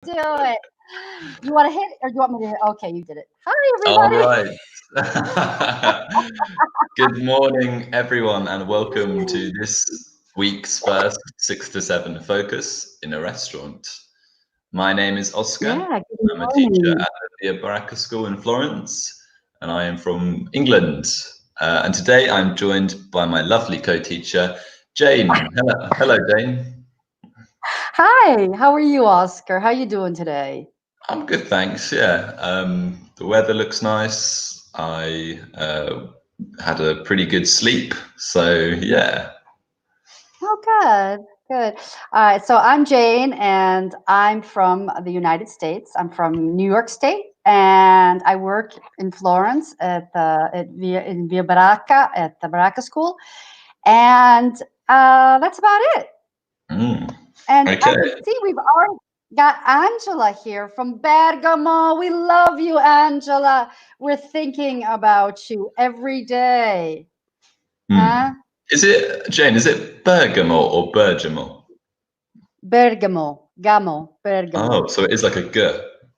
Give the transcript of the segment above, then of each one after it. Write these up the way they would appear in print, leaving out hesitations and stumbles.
Do it. You want to hit or do you want me to hit? Okay, you did it. Hi, All everybody. right. Good morning, everyone, and welcome to this week's first 6 to 7 Focus in a Restaurant. My name is Oscar. Yeah, good I'm a teacher morning. at the Via Baracca School in Florence, and I am from England. And today I'm joined by my lovely co-teacher, Jane. Hello, Jane. Hi, how are you, Oscar? How you doing today? I'm good, thanks. Yeah, the weather looks nice. I had a pretty good sleep, so yeah. Oh, good, good. All right, so I'm Jane, and I'm from the United States. I'm from New York State, and I work in Florence in Via Baracca at the Baracca School, and that's about it. Mm, And I okay. can see we've already got Angela here from Bergamo. We love you, Angela. We're thinking about you every day. Huh? Mm. Is it Jane? Is it Bergamo or Bergamo? Bergamo, Gamo, Oh, Bergamo. so it is like a G.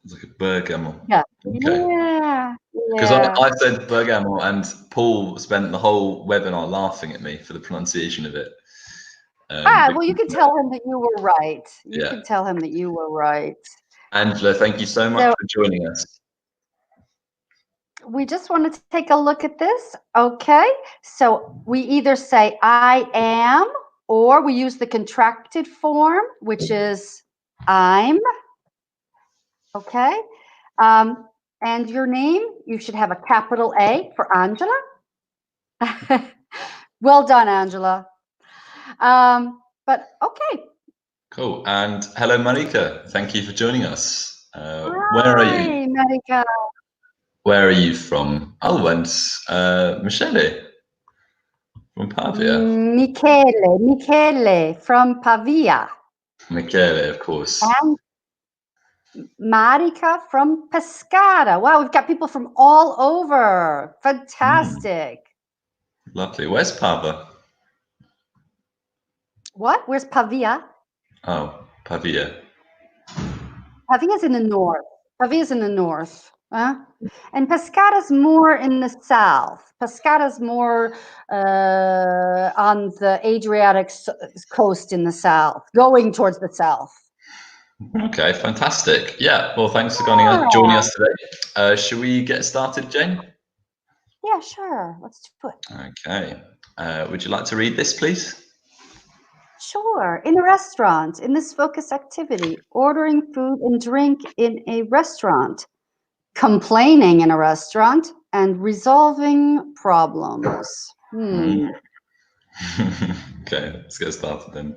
It's like a Bergamo. Yeah. Okay. Yeah. Because I, Yeah. I said Bergamo, and Paul spent the whole webinar laughing at me for the pronunciation of it. Well, you Because, can tell him that you were right. You yeah. can tell him that you were right. Angela, thank you so much So for joining us. we just want to take a look at this. Okay. So we either say I am, or we use the contracted form, which is I'm. Okay. And your name, you should have a capital A for Angela. Well done, Angela. But okay. Cool. And hello, Marika. Thank you for joining us. Where are you? Hi, Marika. Where are you from? Oh, and Michele from Pavia. Michele from Pavia. Michele, of course. And Marika from Pescara. Wow, we've got people from all over. Mm, Fantastic. lovely. Where's Pava? What? Where's Pavia? Oh, Pavia. Pavia's in the north. Pavia's in the north. And Pescara's more in the south. Pescara's more on the Adriatic coast in the south, going towards the south. Okay, fantastic. Yeah, well, thanks for joining Yeah, us today. Should we get started, Jane? yeah, sure. Let's do it. Okay. Would you like to read this, please? Sure. In a restaurant, in this focus activity, ordering food and drink in a restaurant, complaining in a restaurant, and resolving problems. Mm. Okay, let's get started then.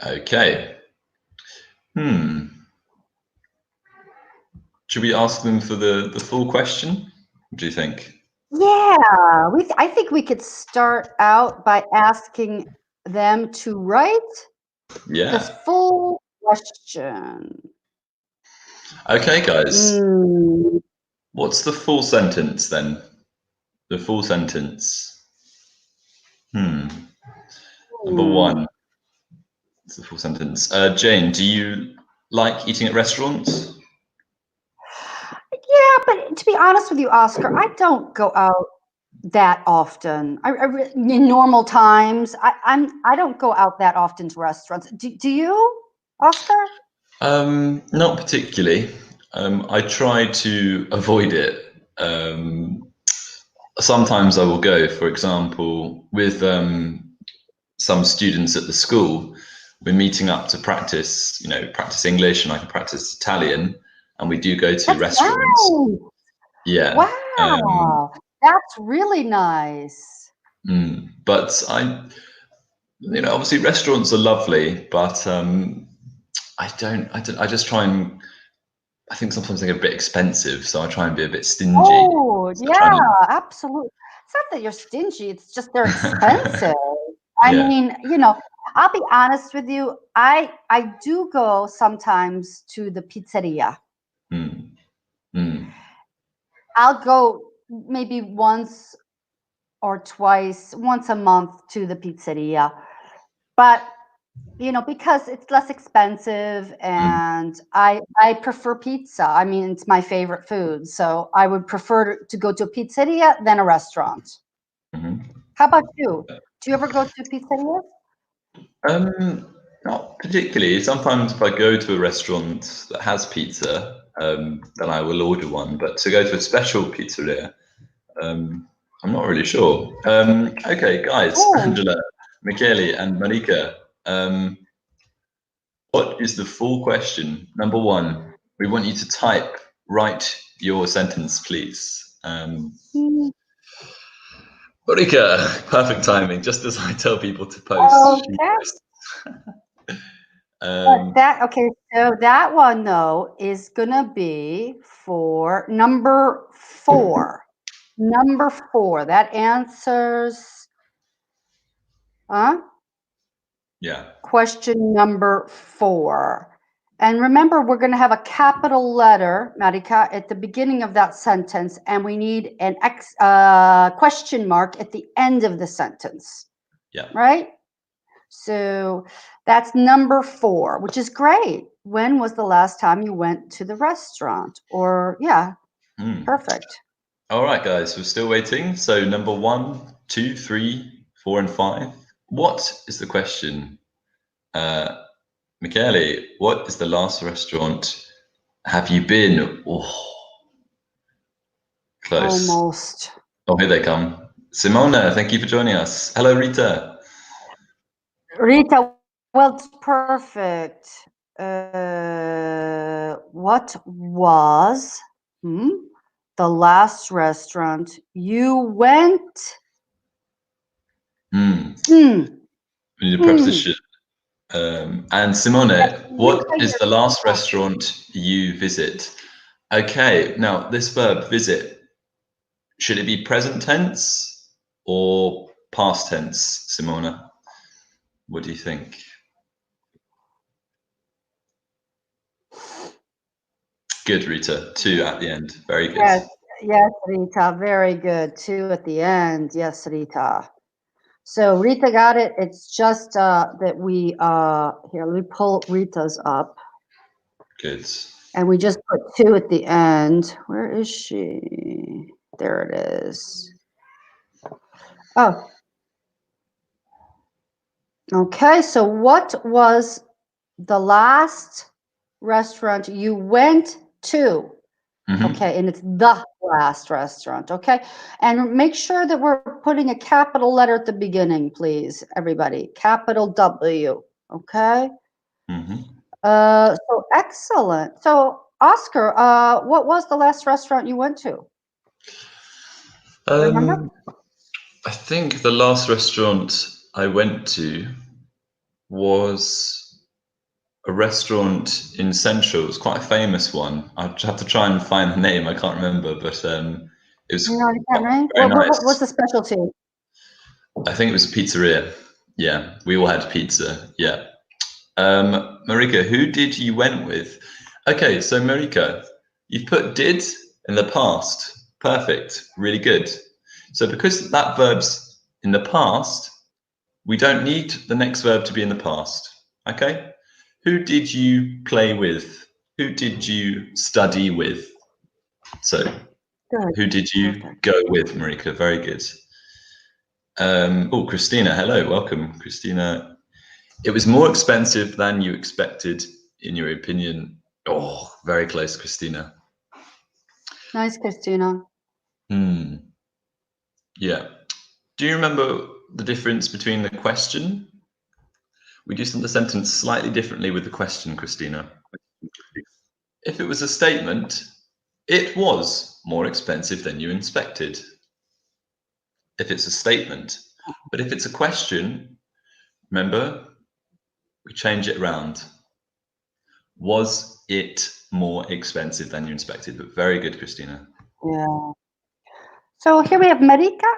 Okay. Hmm. Should we ask them for the full question? What do you think? Yeah, I think we could start out by asking them to write the Yeah. full question. Okay, guys. Mm, What's the full sentence then? The full sentence. Hmm. Number hmm. one. It's the full sentence. Jane, do you like eating at restaurants? Yeah, but to be honest with you, Oscar, I don't go out that often. In normal times, I don't go out that often to restaurants. Do you, Oscar? Not particularly. I try to avoid it. Sometimes I will go, for example, with some students at the school. We're meeting up to practice, practice English, and I can practice Italian, and we do go to That's restaurants. nice. Yeah. Wow, that's really nice. But obviously restaurants are lovely, but I just try and, I think sometimes they get a bit expensive, so I try and be a bit stingy. Oh, So I try yeah, and, absolutely. It's not that you're stingy, it's just they're expensive. I yeah. mean, I'll be honest with you. I do go sometimes to the pizzeria. Mm, mm, I'll go maybe once or twice, once a month to the pizzeria. But you know, because it's less expensive and I prefer pizza. I mean, it's my favorite food. So I would prefer to go to a pizzeria than a restaurant. Mhm. How about you? Do you ever go to pizzerias? Not particularly. Sometimes if I go to a restaurant that has pizza, then I will order one. But to go to a special pizzeria, I'm not really sure. Okay, guys, Oh, Angela, Michele, and Marika, what is the full question? Number one, we want you to write your sentence, please. mm, Marika, perfect timing, just as I tell people to post. She okay. posts. Um, Okay, so that one though is gonna be for number 4. Number 4. That answers yeah. question number 4. And remember, we're going to have a capital letter, Marika, at the beginning of that sentence, and we need an question mark at the end of the sentence, Yeah. right? So that's number 4, which is great. When was the last time you went to the restaurant? Or, yeah, perfect. All right, guys, we're still waiting. So number 1, 2, 3, 4, and 5. What is the question? Michele, what is the last restaurant have you been? Oh, close. Almost. Oh, here they come. Simona, thank you for joining us. Hello, Rita. Rita, well, it's perfect. What was the last restaurant you went? Hmm. Hmm. We need a Hmm. preposition. And Simone, what Rita, is you're the last correct. restaurant you visit? Okay, now this verb visit, should it be present tense or past tense, Simona? What do you think? Good, Rita. 2 at the end. Very good. Yes, yes, Rita. Very good. 2 at the end. Yes, Rita. So Rita got it. It's just that we here, let me pull Rita's up. Good. And we just put 2 at the end. Where is she? There it is. Oh, okay. So what was the last restaurant you went to? Mhm. Okay, and it's the last restaurant, okay? And make sure that we're putting a capital letter at the beginning, please, everybody. Capital W, okay? Mhm. So excellent. So Oscar, what was the last restaurant you went to? Remember? I think the last restaurant I went to was a restaurant in Central. It was quite a famous one. I'll have to try and find the name. I can't remember, but it was You know, you can't, right? very What's nice. the specialty? I think it was a pizzeria. Yeah, we all had pizza. Yeah. Marika, who did you went with? Okay, so Marika, you've put did in the past. Perfect. Really good. So because that verb's in the past, we don't need the next verb to be in the past. Okay? Who did you play with? Who did you study with? So Good. who did you Perfect. go with, Marika? Very good. Oh, Christina, hello, welcome, Christina. It was more expensive than you expected, in your opinion. Oh, very close, Christina. Nice, Christina. Yeah. Do you remember the difference between the question? We do the sentence slightly differently with the question, Christina. If it was a statement, it was more expensive than you expected. If it's a statement. But if it's a question, remember, we change it around. Was it more expensive than you expected? But very good, Christina. Yeah. So here we have Marika.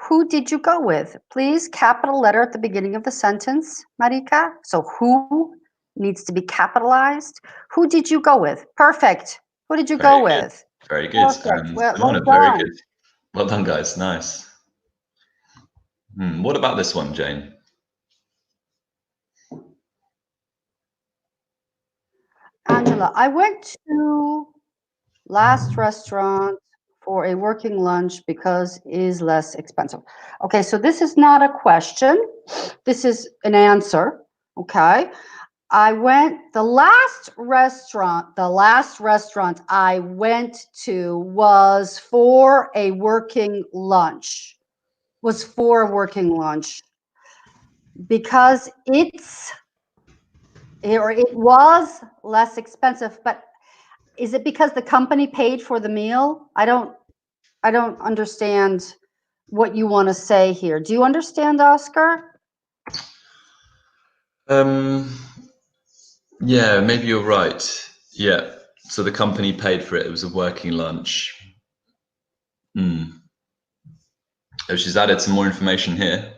Who did you go with? Please, capital letter at the beginning of the sentence, Marika. So who needs to be capitalized. Who did you go with? Perfect. Who did you go Very good. with? Very good. Perfect. And Well Simona, very done. good. Well done, guys. Nice. What about this one, Jane? Angela, I went to last restaurant for a working lunch because is less expensive. Okay, so this is not a question. This is an answer. Okay. The last restaurant I went to was for a working lunch. Was for a working lunch because it was less expensive, but is it because the company paid for the meal? I don't understand what you want to say here. Do you understand, Oscar? Yeah, maybe you're right. Yeah. So the company paid for it. It was a working lunch. Oh, she's added some more information here.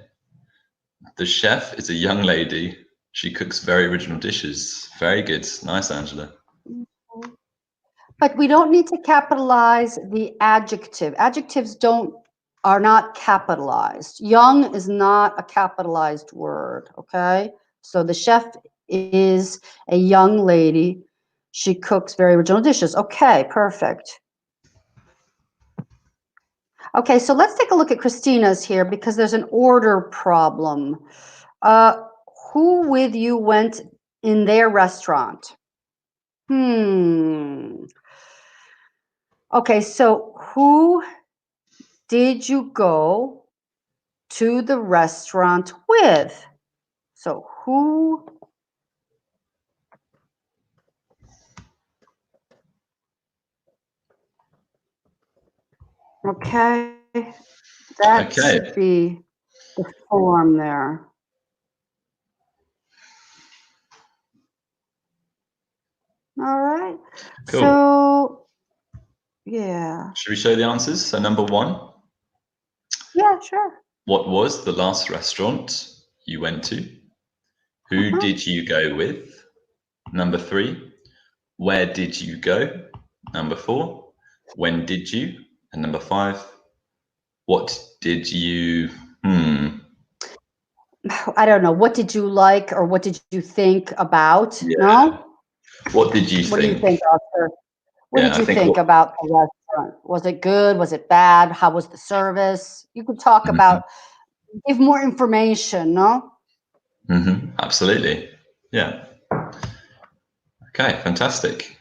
The chef is a young lady. She cooks very original dishes. Very good. Nice, Angela. But we don't need to capitalize the adjective. Adjectives are not capitalized. Young is not a capitalized word, okay? So the chef is a young lady. She cooks very original dishes. Okay, perfect. Okay, so let's take a look at Christina's here because there's an order problem. Who with you went in their restaurant? Okay, so who did you go to the restaurant with? So who? Okay, that should be the form there. All right. Cool. So, yeah. Should we show the answers? So number 1. Yeah, sure. What was the last restaurant you went to? Who did you go with? Number 3. Where did you go? Number 4. When did you? And number 5. What did you? I don't know. What did you like or what did you think about? Yeah. No? What did you think? What do you think, Oscar? What Yeah, did I you think think about the restaurant? Was it good? Was it bad? How was the service? You could talk about, give more information, no? Absolutely. Yeah. Okay, fantastic.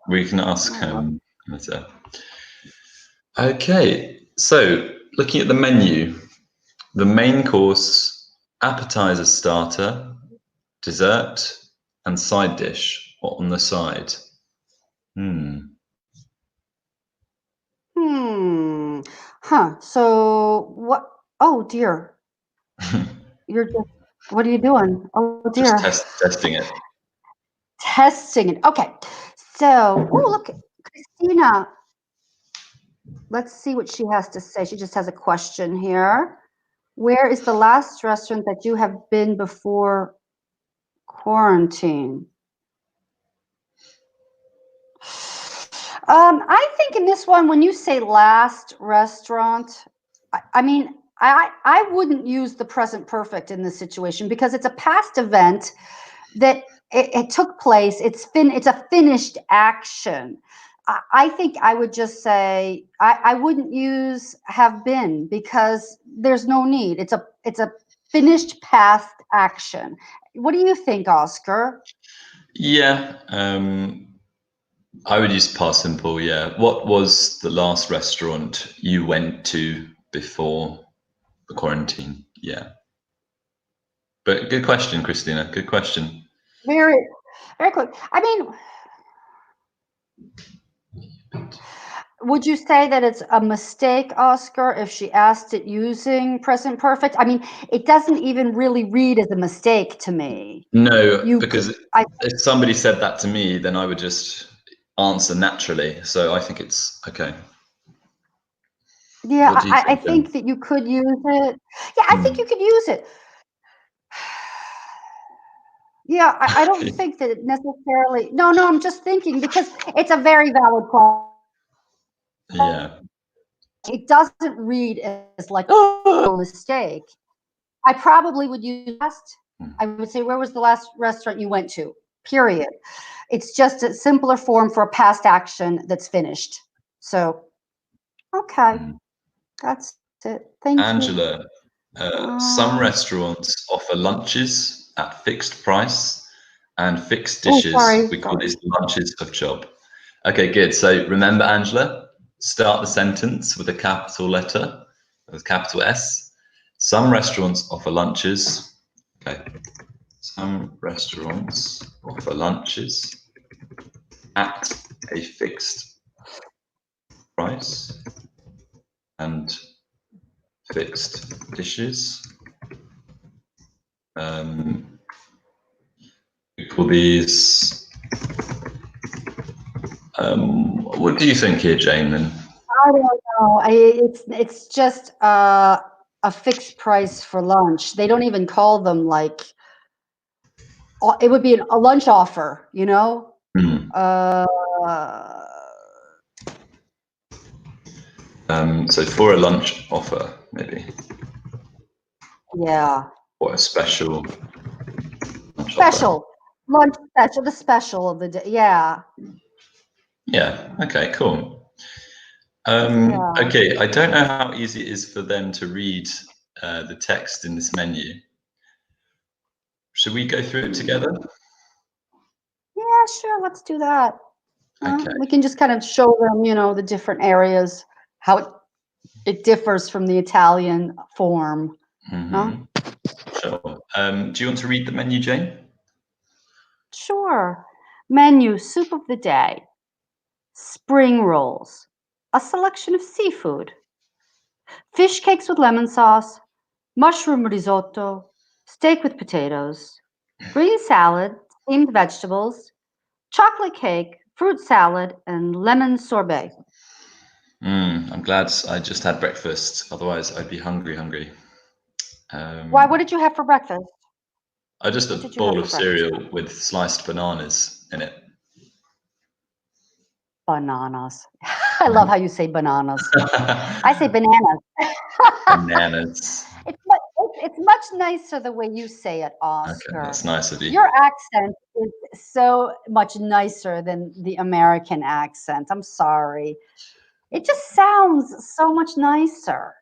We can ask Anita. Okay, so looking at the menu, the main course, appetizer, starter, dessert, and side dish are on the side. So what? Oh dear. You're just, what are you doing? Oh dear. Just testing it. Testing it. Okay. So, oh, look, Christina. Let's see what she has to say. She just has a question here. Where is the last restaurant that you have been before quarantine? I think in this one, when you say last restaurant, I mean, I wouldn't use the present perfect in this situation because it's a past event that it took place. It's a finished action. I think I would just say I wouldn't use have been because there's no need. It's a finished past action. What do you think, Oscar? Yeah, I would use past simple. Yeah. What was the last restaurant you went to before the quarantine? Yeah. But good question, Christina. Good question. Very, very good. I mean, would you say that it's a mistake, Oscar, if she asked it using present perfect? I mean, it doesn't even really read as a mistake to me. No, because if somebody said that to me, then I would just answer naturally. So I think it's okay. Yeah, What do you I think, think that you could use it. Yeah, I think you could use it. Yeah, I don't think that it necessarily. No, I'm just thinking because it's a very valid question. Yeah. It doesn't read as like, oh, mistake. I probably would use last. I would say, where was the last restaurant you went to? period. It's just a simpler form for a past action that's finished. So, okay, that's it. Thank you. Angela, some restaurants offer lunches at fixed price and fixed dishes. We call these lunches of job. Okay, good. So remember, Angela, start the sentence with a capital letter, with capital S. Some restaurants offer lunches. Okay. Some restaurants offer lunches at a fixed price and fixed dishes. We call these. What do you think here, Jane? Then I don't know. It's just a fixed price for lunch. They don't even call them like. It would be a lunch offer, you know. So for a lunch offer, maybe. Yeah. Or a special. Lunch special. Lunch special. The special of the day. Yeah. Yeah. Okay. Cool. Okay. I don't know how easy it is for them to read the text in this menu. Should we go through it together? Yeah, sure. Let's do that. Okay. We can just kind of show them, you know, the different areas, how it differs from the Italian form. No? Sure. Do you want to read the menu, Jane? Sure. Menu, soup of the day, spring rolls, a selection of seafood, fish cakes with lemon sauce, mushroom risotto, steak with potatoes, green salad, steamed vegetables, chocolate cake, fruit salad, and lemon sorbet. I'm glad I just had breakfast. Otherwise, I'd be hungry. Why? What did you have for breakfast? Just a bowl of cereal with sliced bananas in it. Bananas. I love how you say bananas. I say bananas. Bananas. It's much nicer the way you say it, Oscar. Okay, that's nice of you. Your accent is so much nicer than the American accent. I'm sorry. It just sounds so much nicer.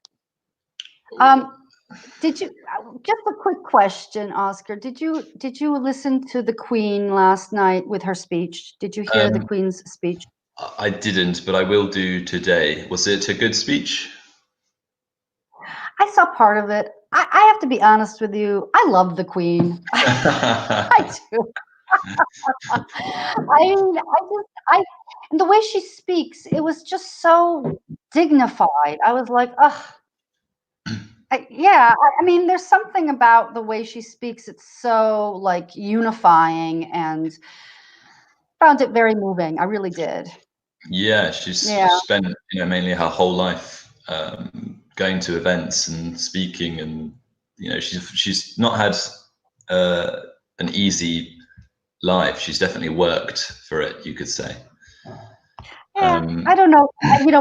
Did you, just a quick question, Oscar, did you listen to the Queen last night with her speech? Did you hear the Queen's speech? I didn't, but I will do today. Was it a good speech? I saw part of it. I have to be honest with you. I love the Queen. I do. And the way she speaks, it was just so dignified. I was like, ugh. I mean, there's something about the way she speaks. It's so like unifying, and found it very moving. I really did. Yeah, she's spent mainly her whole life going to events and speaking, and she's not had an easy life. She's definitely worked for it, you could say. Yeah, I don't know.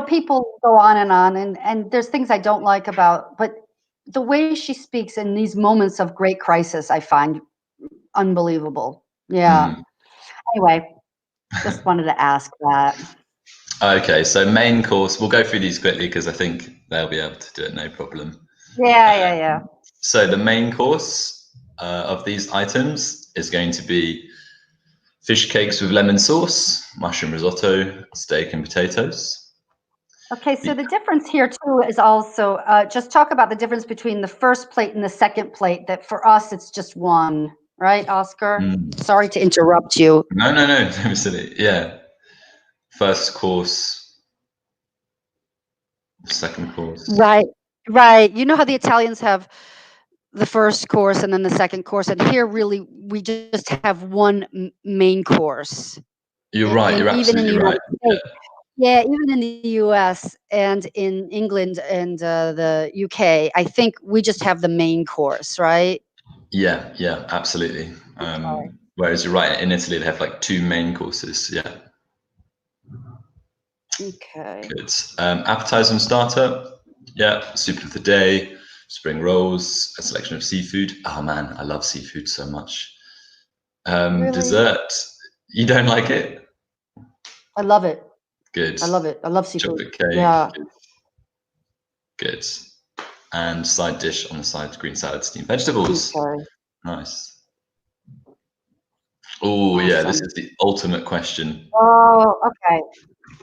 People go on, and there's things I don't like about, but the way she speaks in these moments of great crisis, I find unbelievable. Yeah. Anyway, just wanted to ask that. Okay, so main course, we'll go through these quickly because I think they'll be able to do it, no problem. Yeah. So the main course of these items is going to be fish cakes with lemon sauce, mushroom risotto, steak and potatoes. Okay, so the difference here too is also, just talk about the difference between the first plate and the second plate, that for us it's just one, right, Oscar? Sorry to interrupt you. No, don't be silly. Yeah. First course, second course. Right. You know how the Italians have the first course and then the second course, and here really we just have one main course. You're right. You're absolutely right. Yeah, even in the US and in England and the UK, I think we just have the main course, right? Yeah, absolutely. Whereas you're right, in Italy they have like two main courses. Yeah. Okay. Good. Appetizer and starter. Yeah, soup of the day, spring rolls, a selection of seafood. Oh man, I love seafood so much. Really? Dessert. You don't like it? I love it. Good. I love it. I love seafood. Chocolate cake. Yeah. Good. And side dish on the side, green salad, steamed vegetables. Okay. Nice. Oh, yeah, this Awesome. is the ultimate question. Oh, okay.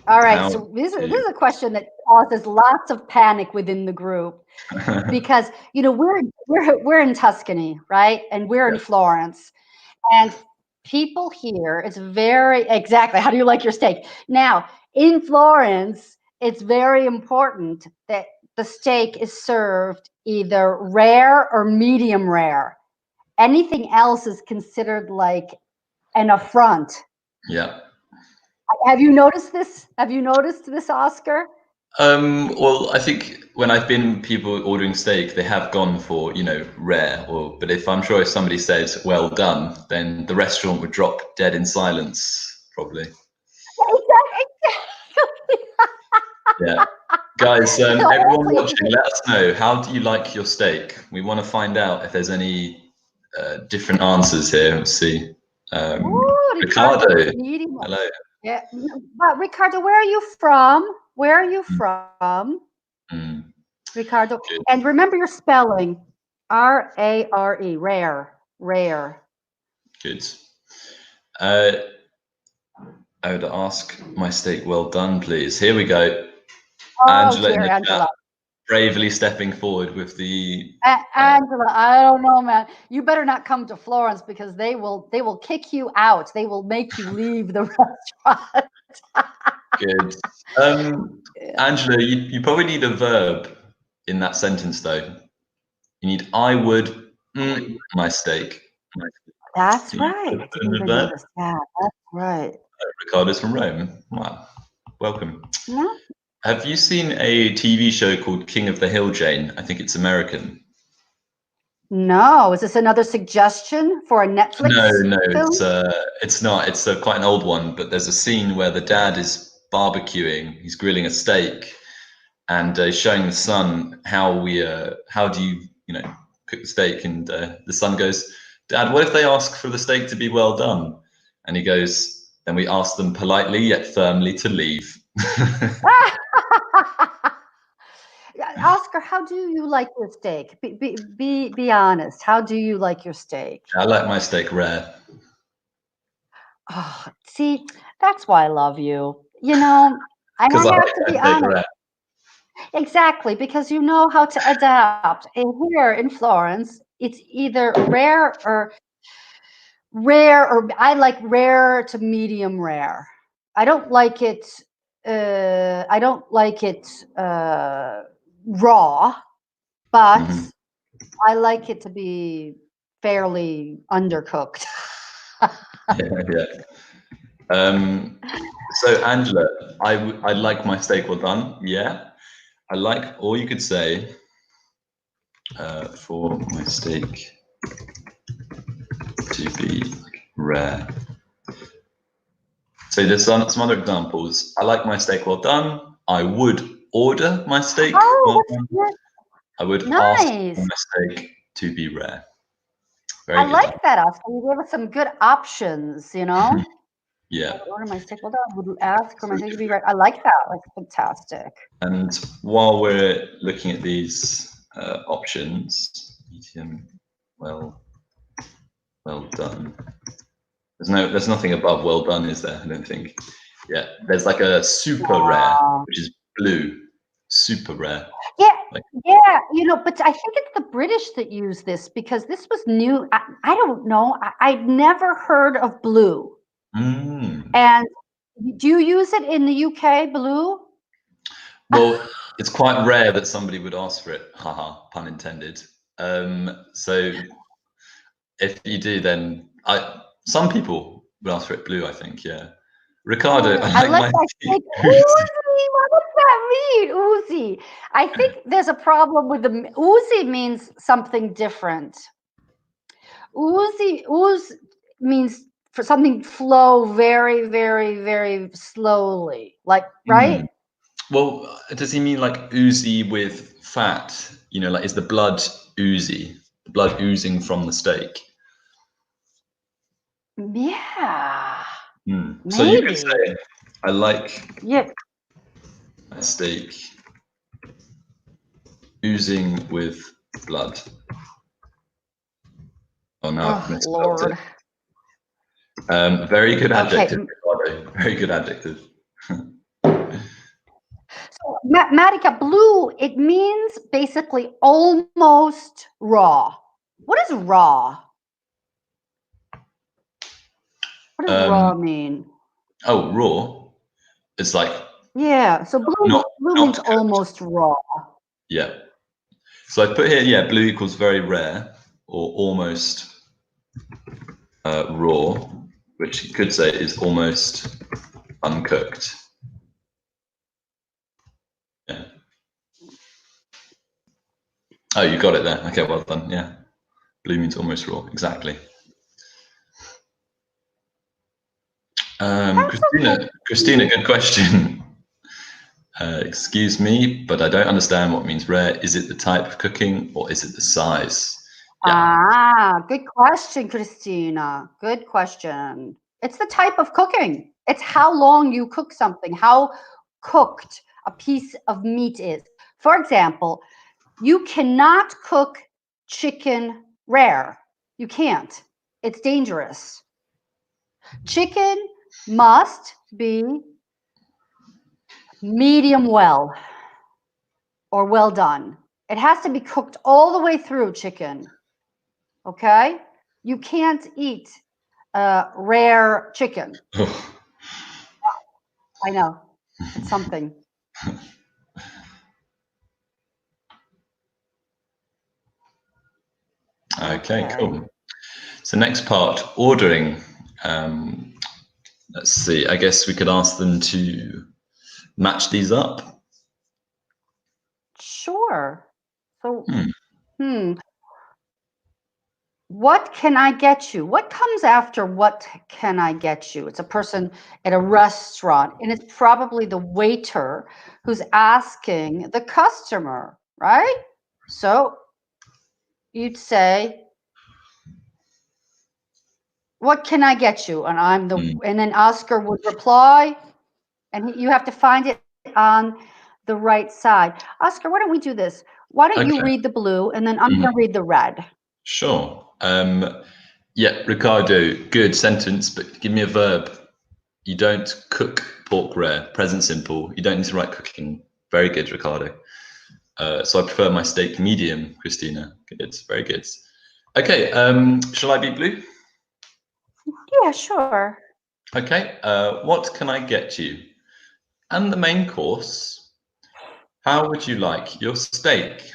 All right. How So this do is a question that causes lots of panic within the group because we're in Tuscany, right? And we're in Yeah. Florence. And people here, it's very exactly. How do you like your steak? Now, in Florence, it's very important that the steak is served either rare or medium rare. Anything else is considered like an affront. Yeah. Have you noticed this? Have you noticed this, Oscar? Well, I think when I've been people ordering steak, they have gone for, rare but I'm sure if somebody says well done, then the restaurant would drop dead in silence, probably. Exactly. Yeah. Guys, everyone Exactly. watching, let us know, how do you like your steak? We want to find out if there's any different answers here. Let's see. Ooh, Ricardo, medium. hello. Yeah, but Ricardo, where are you from? Where are you Mm, from, mm, Ricardo? good. And remember your spelling, R-A-R-E, rare, rare. Good. I would ask my steak well done, please. Here we go. Oh Angela in dear, the Angela. chat, bravely stepping forward with the. Angela, I don't know, man. You better not come to Florence because they will kick you out. They will make you leave the restaurant. Good. Angela, you probably need a verb in that sentence, though. You need I would my steak. That's Can you right. put I in didn't the even verb? notice that. That's right. Ricardo's from Rome. Wow. Welcome. No, Have you seen a TV show called King of the Hill, Jane? I think it's American. no. Is this another suggestion for a Netflix No, film? it's not. It's quite an old one, but there's a scene where the dad is barbecuing. He's grilling a steak, and showing the son how do you cook the steak, and the son goes, "Dad, what if they ask for the steak to be well done?" And he goes, "Then we ask them politely yet firmly to leave." Oscar, how do you like your steak? Be honest. How do you like your steak? I like my steak rare. Oh, see, that's why I love you. And I Because I have like to my be steak honest. rare. Exactly, because you know how to adapt. And here in Florence, it's either rare or I like rare to medium rare. I don't like it I don't like it raw, but Mhm. I like it to be fairly undercooked. Yeah. So Angela, I like my steak well done. Yeah. I like, or you could say, for my steak to be rare. So there's some other examples. I like my steak well done. I would order my steak well Oh, done. that's I would ask for nice. my steak to be rare. I Very good. like that, Oscar. You gave us some good options, Yeah. Order my steak well done. Would ask for my steak to be right. I like that. Like fantastic. And while we're looking at these options, medium, well done. There's nothing above well done, is there? I don't think. Yeah, there's like a super rare, which is blue. Super rare. Yeah, Like, yeah, but I think it's the British that use this because this was new. I don't know. I'd never heard of blue. And do you use it in the UK, blue? Well, it's quite rare that somebody would ask for it. Haha, pun intended. So if you do, then some people would ask for it blue, I think. Yeah. Ricardo, I I like like my that tea. Uzi. What does that mean, Uzi? I think there's a problem with the Uzi means something different. Ooze means for something flow very, very, very slowly, like right? Well, does he mean like oozy with fat? Like is the blood oozy? The blood oozing from the steak? Yeah, So you could maybe. say, I like Yeah. a steak oozing with blood. Oh no, I've Oh, misspelled Lord. it. Very good Okay. adjective, Ricardo. Very good adjective. So, Marika, blue, it means basically almost raw. What is raw? What does raw mean? Oh, raw. It's like Yeah, so not blue not means cooked. almost raw. Yeah. So I put here, yeah, blue equals very rare or almost raw, which you could say is almost uncooked. Yeah. Oh, you got it there. Okay, well done. Yeah. Blue means almost raw. Exactly. That's okay. Christina, good question. Excuse me, but I don't understand what means rare. Is it the type of cooking or is it the size? Yeah. Good question, Christina. Good question. It's the type of cooking. It's how long you cook something, how cooked a piece of meat is. For example, you cannot cook chicken rare. You can't. It's dangerous. Chicken must be medium well or well done. It has to be cooked all the way through, chicken. Okay? You can't eat rare chicken. I know. It's something. Okay, cool. So next part, ordering. Let's see. I guess we could ask them to match these up. Sure. So, what can I get you? What comes after what can I get you? It's a person at a restaurant, and it's probably the waiter who's asking the customer, right? So you'd say, what can I get you? And then Oscar would reply, and you have to find it on the right side. Oscar, why don't we do this? Why don't you read the blue, and then I'm going to read the red. Sure. Yeah, Ricardo, good sentence, but give me a verb. You don't cook pork rare, present simple. You don't need to write cooking. Very good, Ricardo. So I prefer my steak medium, Christina. Good, very good. Okay, shall I be blue? Yeah, sure. Okay, what can I get you? And the main course, how would you like your steak?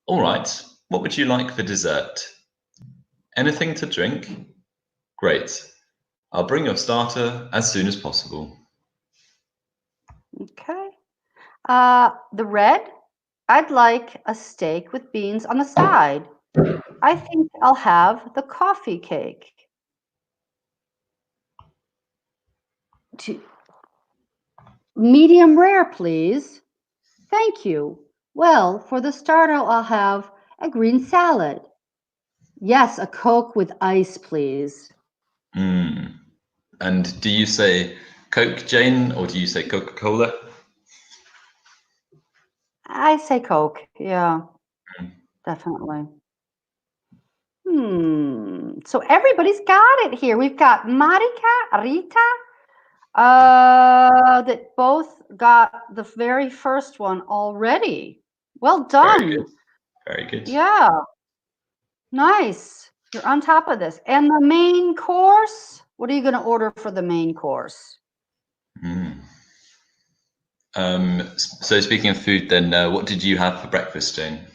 All right, what would you like for dessert? Anything to drink? Great. I'll bring your starter as soon as possible. Okay. The red, I'd like a steak with beans on the side. I think I'll have the coffee cake. Medium rare, please. Thank you. Well, for the starter, I'll have a green salad. Yes, a Coke with ice, please. And do you say Coke, Jane, or do you say Coca-Cola? I say Coke. Yeah, definitely. So everybody's got it here. We've got Marika, Rita, that both got the very first one already. Well done. Very good. Yeah, nice. You're on top of this. And the main course, what are you going to order for the main course? So speaking of food, then what did you have for breakfast, Jane?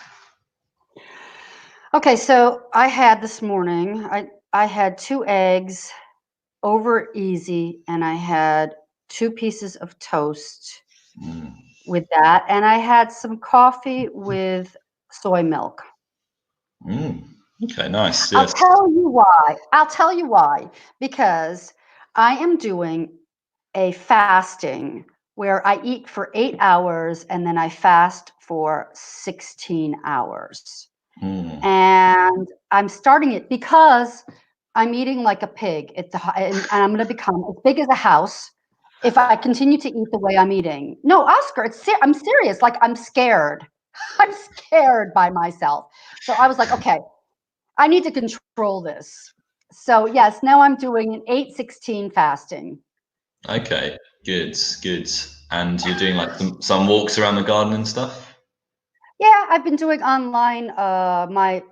Okay, so I had this morning, I had 2 eggs over easy, and I had 2 pieces of toast with that, and I had some coffee with soy milk. Okay, nice. I'll Yes. tell you why. I'll tell you why. Because I am doing a fasting where I eat for 8 hours and then I fast for 16 hours. And I'm starting it because I'm eating like a pig. And I'm going to become as big as a house if I continue to eat the way I'm eating. No, Oscar, I'm serious. Like, I'm scared. I'm scared by myself. So I was like, okay, I need to control this. So yes, now I'm doing an 8-16 fasting. Okay, good, good. And you're doing like some walks around the garden and stuff? Yeah, I've been doing online. My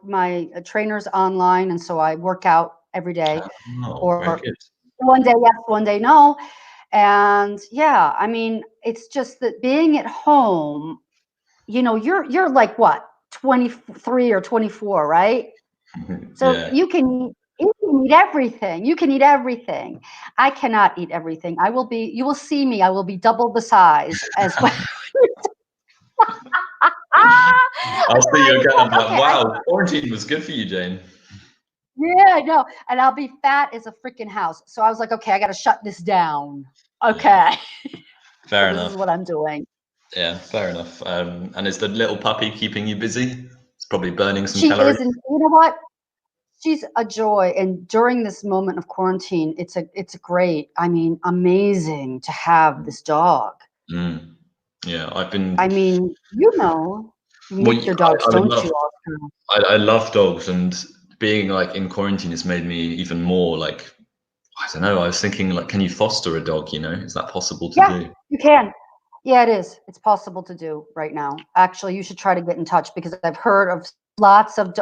trainer's online, and so I work out every day, Oh, very or good. one day yes, one day no. And yeah, I mean, it's just that being at home, you're like what, 23 or 24, right? So Yeah. you can eat everything. You can eat everything. I cannot eat everything. You will see me. I will be double the size as well. I'll see you again. I'm like, Okay, wow, quarantine was good for you, Jane. yeah, I know. And I'll be fat as a freaking house. So I was like, okay, I got to shut this down. Yeah, Okay. So fair this is enough. what I'm doing. Yeah, fair enough. And is the little puppy keeping you busy? It's probably burning some She calories. isn't, you know what? She's a joy. And during this moment of quarantine, it's great. I mean, amazing to have this dog. Mm. Yeah, I've been. I mean, you Well, miss your dogs, I would don't love. you, Oscar? I love dogs, and being like in quarantine has made me even more like. I don't know. I was thinking like, can you foster a dog? Is that possible to Yeah, do? you can. Yeah, it is. It's possible to do right now. Actually, you should try to get in touch because I've heard of lots of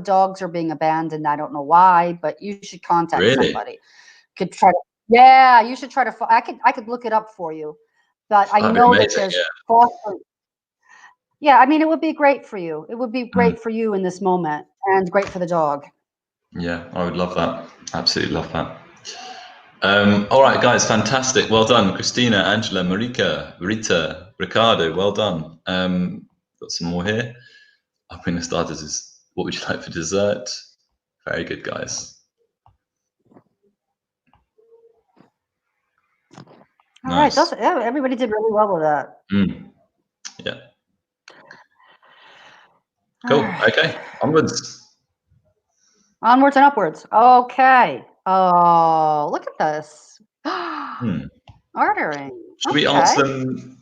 dogs are being abandoned. I don't know why, but you should contact Really? somebody. Could try to. Yeah, you should try to. I could look it up for you, but I That'd be know that amazing. there's foster. Yeah, I mean, it would be great for you. It would be Yeah. great for you in this moment, and great for the dog. Yeah, I would love that. Absolutely love that. All right, guys, fantastic. Well done, Christina, Angela, Marika, Rita, Ricardo. Well done. Got some more here. Our winner starters is what would you like for dessert? Very good, guys. All right, Nice. everybody did really well with that. Mm, yeah. All Cool. right. Okay. Onwards. Onwards and upwards. Okay. Oh, look at this. Hmm. Ordering. Should we ask Okay. them?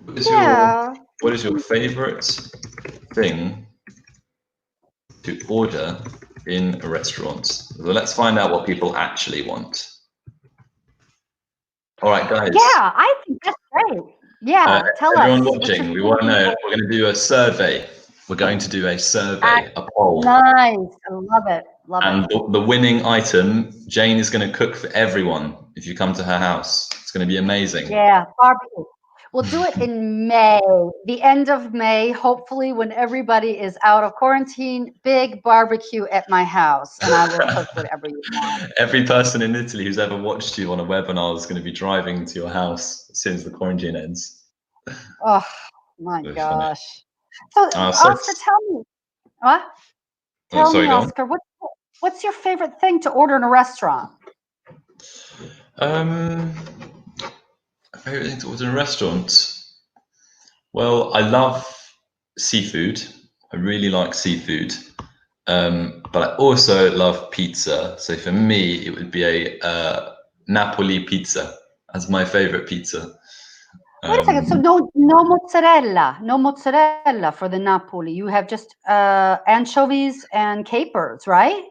What is your Yeah. What is your favorite thing to order in a restaurant? So let's find out what people actually want. All right, guys. Yeah, I think that's great. Yeah, tell Everyone us. What's your watching, we want to favorite? know. We're going to do a survey. We're going to do a survey, a poll, Nice. I love it. Love it. and the winning item, Jane is going to cook for everyone if you come to her house. It's going to be amazing. Yeah, barbecue. We'll do it in May, the end of May, hopefully when everybody is out of quarantine, big barbecue at my house, and I will cook whatever you want. Every person in Italy who's ever watched you on a webinar is going to be driving to your house as soon as the quarantine ends. Oh my Very funny. gosh. So, So Oscar, tell me, what? oh, Tell sorry, me, go on. Oscar, what's your favorite thing to order in a restaurant? Favorite thing to order in a restaurant? Well, I love seafood. I really like seafood. But I also love pizza. So for me, it would be a Napoli pizza as my favorite pizza. Wait a second. So no mozzarella for the Napoli. You have just anchovies and capers, right?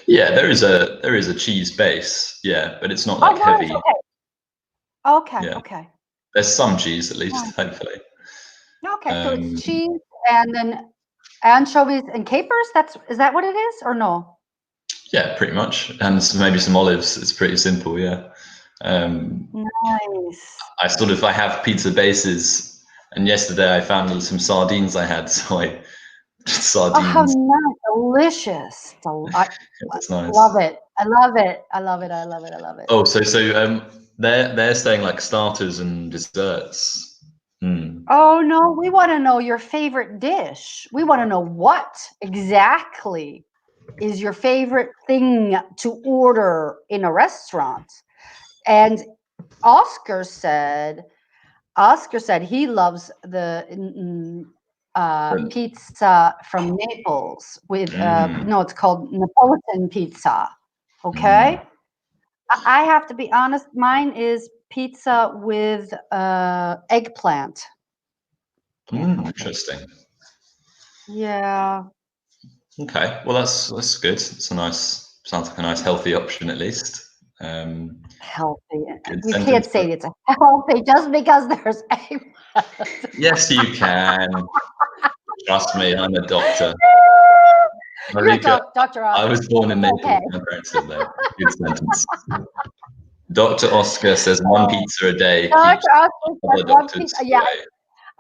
Yeah, there is a cheese base. Yeah, but it's not Oh, like nice. heavy. Okay. Yeah, Okay. there's some cheese at Nice. least, hopefully. Okay. So it's Um, cheese and then anchovies and capers. Is that what it is or no? yeah, pretty much, and maybe some olives. It's pretty simple. Yeah. Nice. I have pizza bases, and yesterday I found some sardines I had, so I Oh, how sardines. nice. Delicious. I It was nice. love it. I love it. I love it. I love it. I love it. Oh, they're saying like starters and desserts. Hmm. Oh no, we want to know your favorite dish. We want to know what exactly is your favorite thing to order in a restaurant. And Oscar said he loves pizza from Naples with no, it's called Neapolitan pizza. Okay, I have to be honest. Mine is pizza with eggplant. Interesting. Yeah. Okay, well that's good. It's a nice, sounds like a nice healthy option at least. Healthy. Good You can't sentence. say it's healthy just because there's eggplant. Yes, you can. Trust me, I'm a doctor. You're a Marika, Dr. I was born in Naples. Okay. My parents live there. Good sentence. Dr. Oscar says one pizza a day keeps Dr. Oscar other said one doctors pizza. Yeah. away.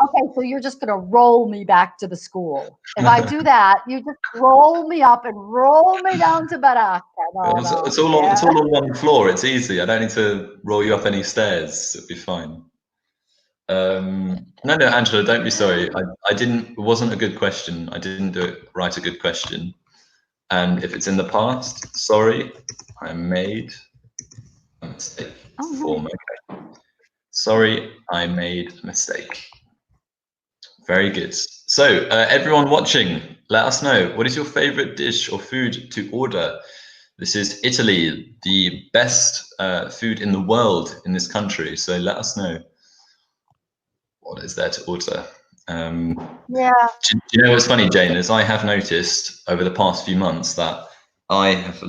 Okay, so you're just gonna roll me back to the school. If I do that, you just roll me up and roll me down to Baracca. It's all on one floor. It's easy. I don't need to roll you up any stairs. It'll be fine. No, Angela, don't be sorry. I didn't. It wasn't a good question. I didn't write a good question. And if it's in the past, sorry, I made a mistake. Okay. Sorry, I made a mistake. Very good. So, everyone watching, let us know, what is your favorite dish or food to order? This is Italy, the best food in the world in this country. So let us know what is there to order. Yeah. Do you know what's funny, Jane, is I have noticed over the past few months that I have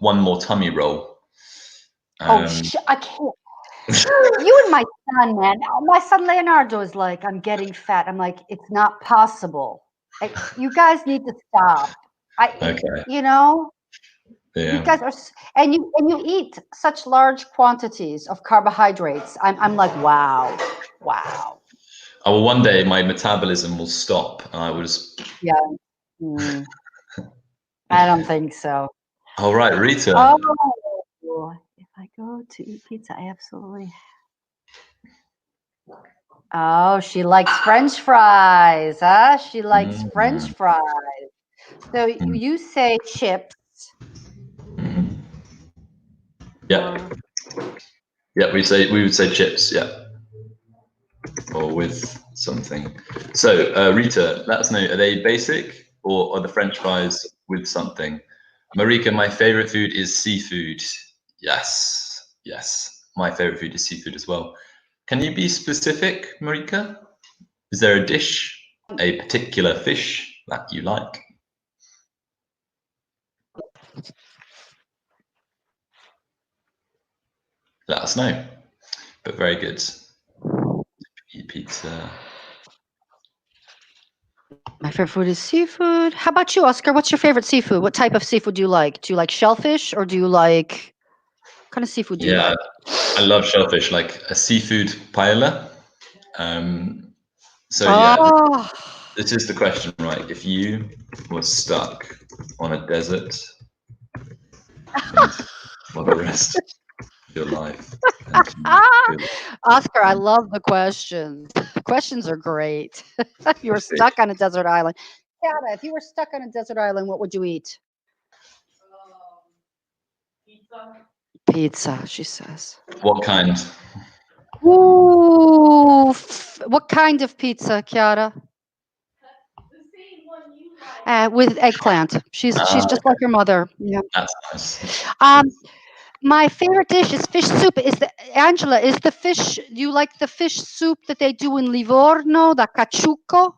one more tummy roll. I can't. You and my son, man. My son Leonardo is like, I'm getting fat. I'm like, it's not possible. You guys need to stop. Okay. You know, Yeah. you guys are, and you eat such large quantities of carbohydrates. I'm like, wow. Oh, well, one day my metabolism will stop, and I will just. Yeah. I don't think so. All right, Rita. Oh, if I go to eat pizza, I absolutely. Oh, she likes French fries, huh? She likes French fries. So you say chips. Yeah. Yeah, we would say chips, yeah. Or with something. So Rita, let us know, are they basic or are the French fries with something? Marika, my favorite food is seafood. Yes. My favorite food is seafood as well. Can you be specific, Marika? Is there a dish, a particular fish that you like? Let us know. But very good. Eat pizza. My favorite food is seafood. How about you, Oscar? What's your favorite seafood? What type of seafood do you like? Do you like shellfish or do you like what kind of seafood do you like? I love shellfish, like a seafood paella. This is the question, right? If you were stuck on a desert for the rest of your life. Oscar, I love the questions. The questions are great. If you were stuck on a desert island. Kiara, if you were stuck on a desert island, what would you eat? Pizza, she says. What kind? Ooh, what kind of pizza, Chiara? With eggplant. She's just like your mother. Yeah. That's nice. My favorite dish is fish soup. Angela, is the fish, do you like the fish soup that they do in Livorno, the caciucco?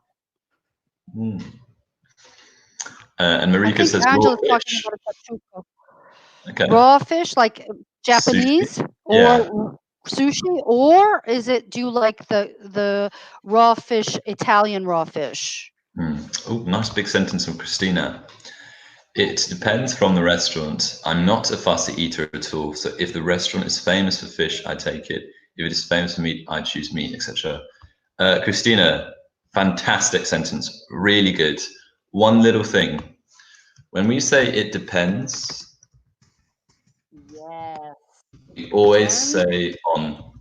And Marika says Angela's raw talking fish. about a caciucco. Okay. Raw fish, like Japanese, or sushi, or do you like the raw fish, Italian raw fish? Oh, nice big sentence from Christina. It depends from the restaurant. I'm not a fussy eater at all. So if the restaurant is famous for fish, I take it. If it is famous for meat, I choose meat, etc. Christina, fantastic sentence. Really good. One little thing. When we say it depends, we always say on.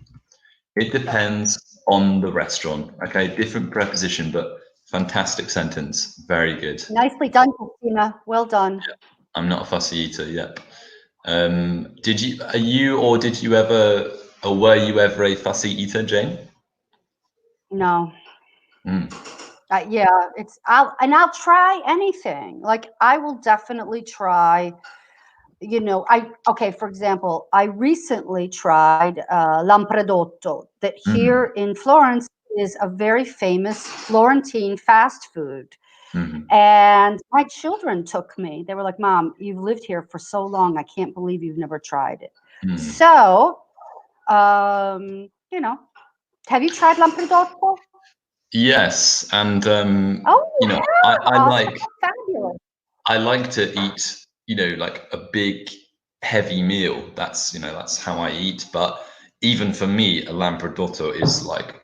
It depends on the restaurant. Okay, different preposition, but fantastic sentence. Very good. Nicely done, Christina. Well done. Yeah. I'm not a fussy eater. Yep. Did you were you ever a fussy eater, Jane? No. Yeah, I'll try anything. Like I will definitely try. Okay, for example, I recently tried Lampredotto, that Mm, here in Florence is a very famous Florentine fast food. mm, And my children took me. They were like, "Mom, you've lived here for so long. I can't believe you've never tried it." mm. So, you know, have you tried Lampredotto? Yes, and Oh, you I have, Oscar. like Fabulous. I like to eat, like a big heavy meal. That's how I eat. But even for me, a lampredotto is like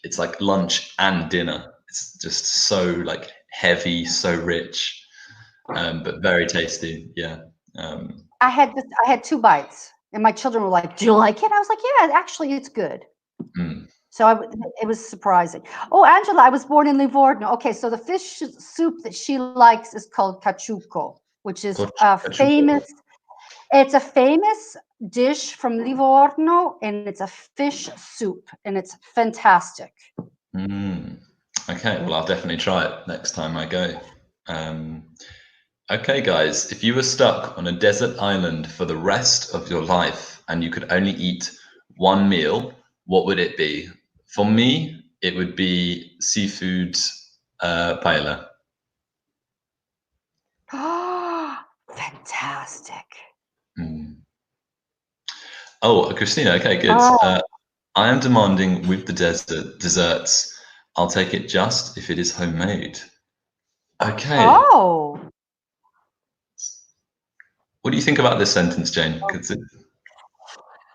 it's like lunch and dinner. It's just so like heavy, so rich, but very tasty. Yeah. Um, I had 2 bites, and my children were like, "Do you like it?" I was like, "Yeah, actually, it's good." mm. So it was surprising. Oh, Angela, I was born in Livorno. Okay, so the fish soup that she likes is called caciucco, which is a Caciuco. famous. It's a famous dish from Livorno, and it's a fish soup, and it's fantastic. Mm. Okay, well, I'll definitely try it next time I go. Um, Okay, guys, if you were stuck on a desert island for the rest of your life and you could only eat one meal, what would it be? For me, it would be seafood paella. Oh, fantastic. Mm. Oh, Christina, okay, good. Oh, I am demanding with the desserts, I'll take it just if it is homemade. Okay, oh. what do you think about this sentence, Jane?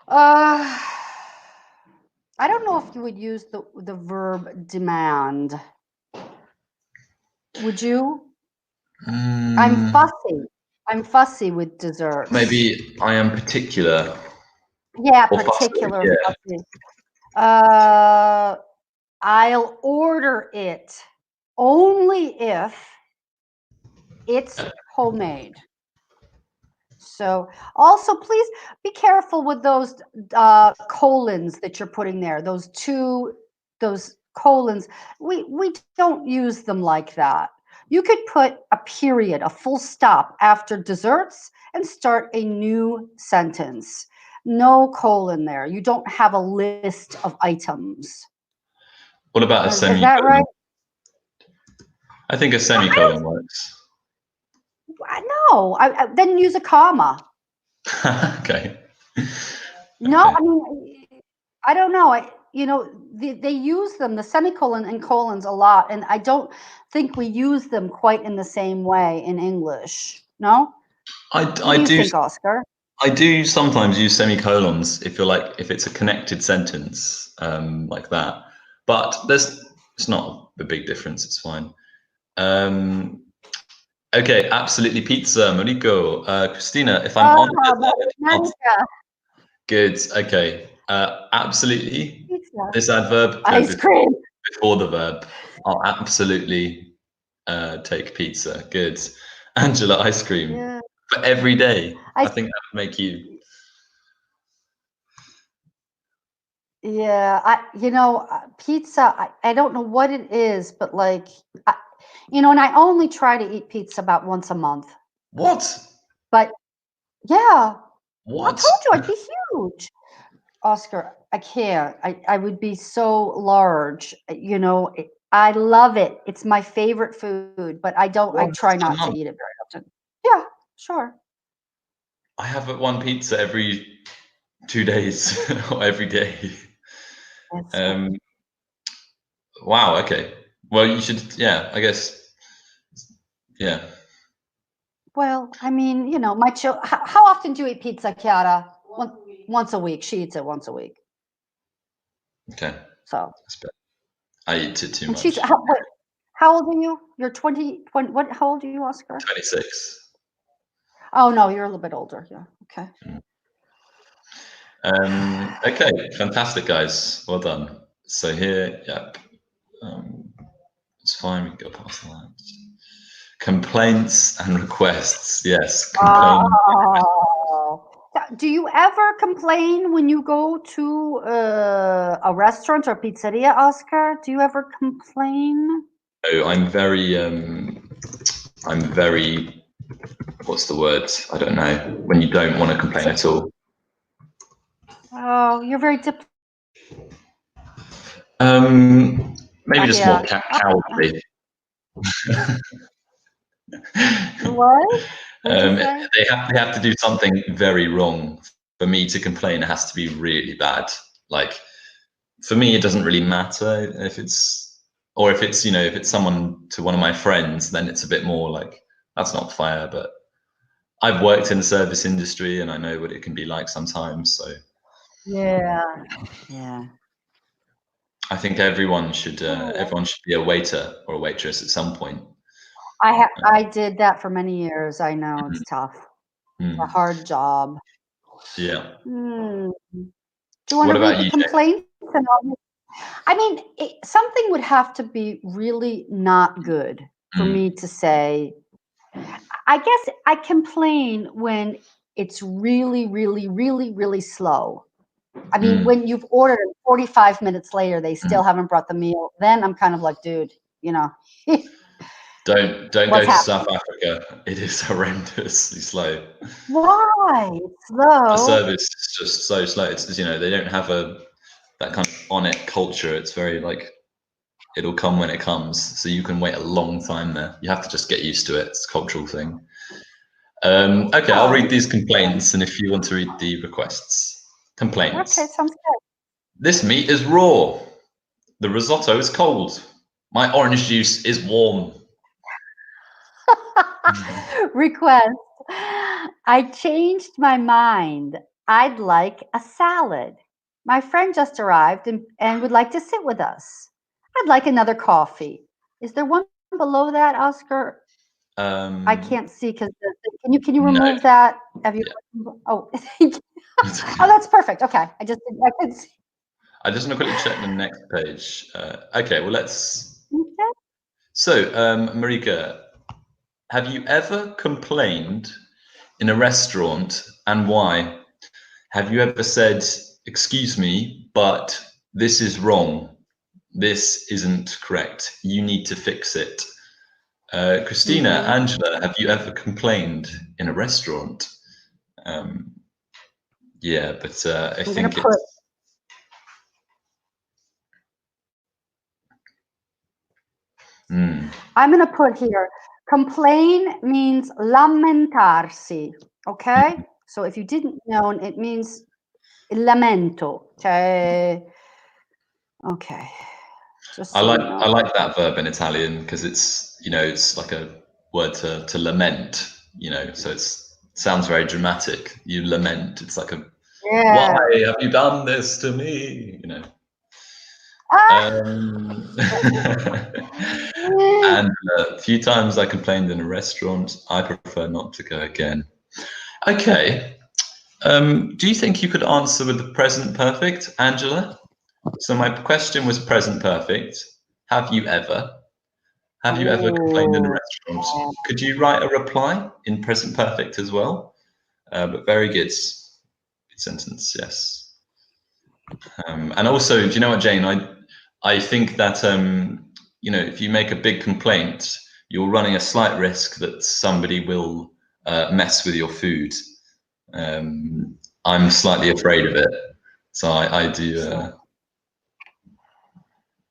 Uh, I don't know if you would use the verb demand. Would you? I'm Mm, fussy. I'm fussy with desserts. maybe I am particular Yeah, or fussy. particular Yeah. fussy. Uh, I'll order it only if it's homemade. So also please be careful with those colons that you're putting there. Those colons, we don't use them like that. You could put a period, a full stop after desserts and start a new sentence. No colon there. You don't have a list of items. What about a Is that right? semicolon? I think a I don't semicolon works. I know. Then use a comma. Okay. No, Okay. I mean, I don't know. They use them, the semicolon and colons, a lot, and I don't think we use them quite in the same way in English. No? I, What I do you do think, Oscar? I do sometimes use semicolons if it's a connected sentence like that. But it's not a big difference. It's fine. Um, okay, absolutely pizza, Mariko. Christina, if I'm Ah, on a desert, Manica, good. Okay. Absolutely. pizza, This adverb go ice cream. before the verb. I'll absolutely take pizza. Good. Angela, ice cream Yeah, for every day. I I think that would make you. yeah, pizza. I don't know what it is, but like, and I only try to eat pizza about once a month. What? But yeah, I What? told you I'd be huge. Oscar, I can't. I would be so large. I love it. It's my favorite food, but I Once try a not to month? eat it very often. Yeah, sure. I have one pizza every 2 days or every day. It's, Um, wow. Okay. Well, you should. Yeah. I guess. Yeah. well, I mean, how often do you eat pizza, Chiara? Once a week. She eats it once a week. Okay. So, That's better. I eat it too and she's, much. wait, how old are you? You're 20, how old are you, Oscar? 26. Oh, no, you're a little bit older. Yeah. Okay. Okay. Fantastic, guys. Well done. So here, yep. It's fine. We can go past that. Complaints and requests. Yes. Complain. Oh. Do you ever complain when you go to a restaurant or pizzeria, Oscar? Do you ever complain? No, I'm very, what's the word? I don't know. When you don't want to complain at all. Oh, you're very Maybe just more cowardly. What? What'd you say? They have to do something very wrong for me to complain. It has to be really bad. Like, for me, it doesn't really matter if it's, or if it's, you know, if it's someone to one of my friends, then it's a bit more like, that's not fair. But I've worked in the service industry and I know what it can be like sometimes. So Yeah. I think everyone should be a waiter or a waitress at some point. I did that for many years. I know it's tough. It's a Mm. hard job. Yeah. Do you want What to read about the you, complaints? I mean, something would have to be really not good for me to say. I guess I complain when it's really, really, really, really slow. I mean, when you've ordered 45 minutes later, they still haven't brought the meal. Then I'm kind of like, dude, you know. Don't go What's to happening? South Africa. It is horrendously slow. Why? It's The slow. service is just so slow. It's, you know, they don't have that kind of on it culture. It's very like, it'll come when it comes. So you can wait a long time there. You have to just get used to it. It's a cultural thing. Okay, I'll read these complaints, and if you want to read the requests. Complaints. Okay, sounds good. This meat is raw. The risotto is cold. My orange juice is warm. Request. I changed my mind. I'd like a salad. My friend just arrived and would like to sit with us. I'd like another coffee. Is there one below that, Oscar? I can't see because can you No. remove that? Have you? Yeah. Oh, oh, that's perfect. Okay, I could see. I just want to quickly check the next page. Okay, well, let's. Okay. So, Marika, have you ever complained in a restaurant, and why? Have you ever said, "Excuse me, but this is wrong. This isn't correct. You need to fix it." Christina, Angela, have you ever complained in a restaurant? Yeah, but I think it's. I'm going to put here, complain means lamentarsi, okay? So if you didn't know, it means lamento. Okay. Just so you know. I like that verb in Italian because it's, you know, it's like a word to lament, you know, so it sounds very dramatic. You lament. It's like why have you done this to me? You know. And a few times I complained in a restaurant. I prefer not to go again. Okay. Do you think you could answer with the present perfect, Angela? So my question was present perfect. Have you ever? Have you ever complained in a restaurant? Could you write a reply in present perfect as well? But very good. Good sentence, yes. And also, do you know what, Jane? I think that you know, if you make a big complaint, you're running a slight risk that somebody will mess with your food. I'm slightly afraid of it, so I do.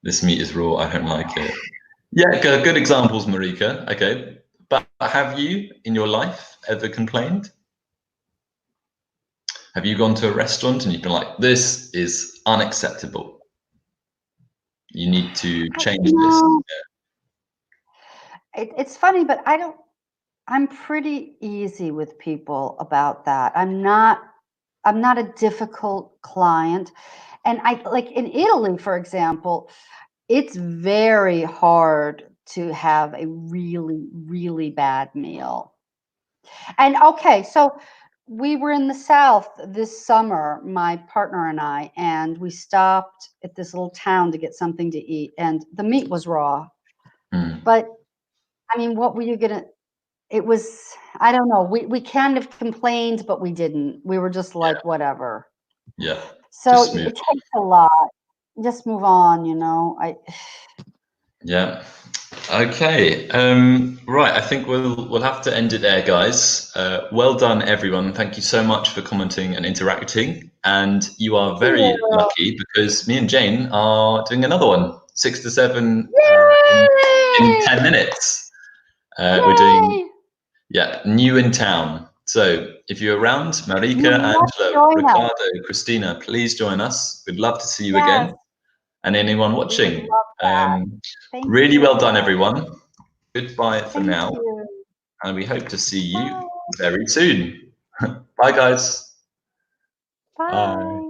This meat is raw. I don't like it. Yeah, good examples, Marika. Okay, but have you in your life ever complained? Have you gone to a restaurant and you've been like, "This is unacceptable. You need to change this"? It's funny, but I'm pretty easy with people about that. I'm not a difficult client. And I like in Italy, for example, it's very hard to have a really, really bad meal. And okay, so we were in the South this summer, my partner and I, and we stopped at this little town to get something to eat, and the meat was raw. But I mean, what were you gonna? It was, I don't know. We kind of complained, but we didn't. We were just like, whatever. Yeah. So it takes a lot. Just move on, you know. Yeah. Okay, right. I think we'll have to end it there, guys. Well done, everyone. Thank you so much for commenting and interacting. And you are very Yeah. lucky because me and Jane are doing another one, 6 to 7 in Yay! 10 minutes. We're doing new in town. So if you're around, Marika, You must Angela, join us. Ricardo, Christina, please join us. We'd love to see you Yes, again. And anyone we would watching, love that. Thank really well done, you. everyone. Goodbye for Thank now, you. and we hope to see you Bye. very soon. Bye, guys. Bye. Bye.